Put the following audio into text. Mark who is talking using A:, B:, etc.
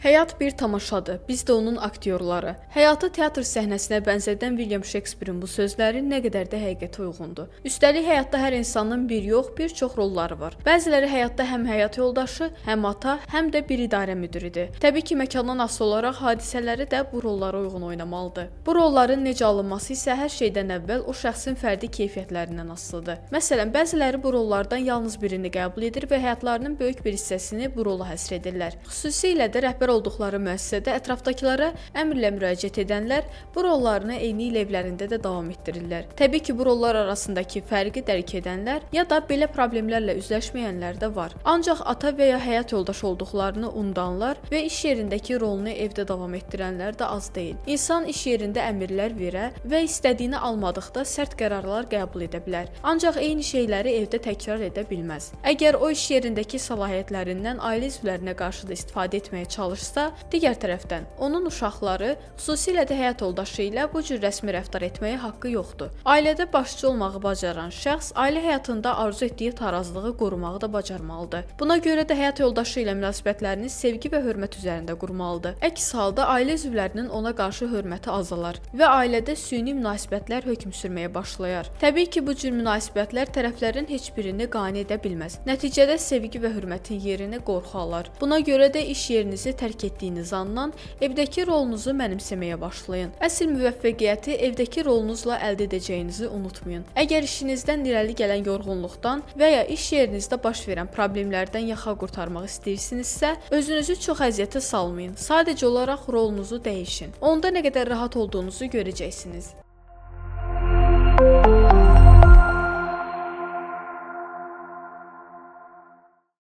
A: Həyat bir tamaşadır, biz də onun aktyorları. Həyatı teatr səhnəsinə bənzədən William Shakespeare'in bu sözləri nə qədər də həqiqətə uyğundur. Üstəlik həyatda hər insanın bir yox, bir çox rolları var. Bəziləri həyatda həm həyat yoldaşı, həm ata, həm də bir idarə müdiridir. Təbii ki, məkandan asılı olaraq hadisələri də bu rollara uyğun oynamalıdır. Bu rolların necə alınması isə hər şeydən əvvəl o şəxsin fərdi keyfiyyətlərindən asılıdır. Məsələn, bəziləri bu rollardan yalnız birini qəbul edir və həyatlarının böyük bir hissəsini bu rola həsr edirlər. Xüsusilə də rəhbər olduqları müəssisədə ətrafdakılara əmrlə müraciət edənlər bu rollarını eynilə evlərində də davam etdirirlər. Təbii ki, bu rollar arasındakı fərqi dərk edənlər ya da belə problemlərlə üzləşməyənlər də var. Ancaq ata və ya həyat yoldaşı olduqlarını unudanlar və iş yerindəki rolunu evdə davam etdirənlər də az deyil. İnsan iş yerində əmrlər verə və istədiyini almadıqda sərt qərarlar qəbul edə bilər. Ancaq eyni şeyləri evdə təkrar edə bilməz. Əgər o iş yerindəki səlahiyyətlərindən ailə üzvlərinə qarşı da istifadə etməyə çalışsa, digər tərəfdən onun uşaqları, xüsusilə də həyat yoldaşı ilə bu cür rəsmi rəftar etməyə haqqı yoxdur. Ailədə başçı olmağı bacaran şəxs ailə həyatında arzu etdiyi tarazlığı qorumağı da bacarmalıdır. Buna görə də həyat yoldaşı ilə münasibətlərini sevgi və hörmət üzərində qurmalıdır. Əks halda ailə üzvlərinin ona qarşı hörməti azalar və ailədə süni münasibətlər hökm sürməyə başlayar. Təbii ki, bu cür münasibətlər tərəflərin heç birini qane edə bilməz. Nəticədə sevgi və hörmətin yerini qorxu alır. Buna görə də iş yerinizi tərk etdiyiniz andan evdəki rolunuzu mənimsəməyə başlayın. Əsl müvəffəqiyyəti evdəki rolunuzla əldə edəcəyinizi unutmayın. Əgər işinizdən irəli gələn yorğunluqdan və ya iş yerinizdə baş verən problemlərdən yaxa qurtarmaq istəyirsinizsə, özünüzü çox əziyyətə salmayın. Sadəcə olaraq rolunuzu dəyişin. Onda nə qədər rahat olduğunuzu görəcəksiniz.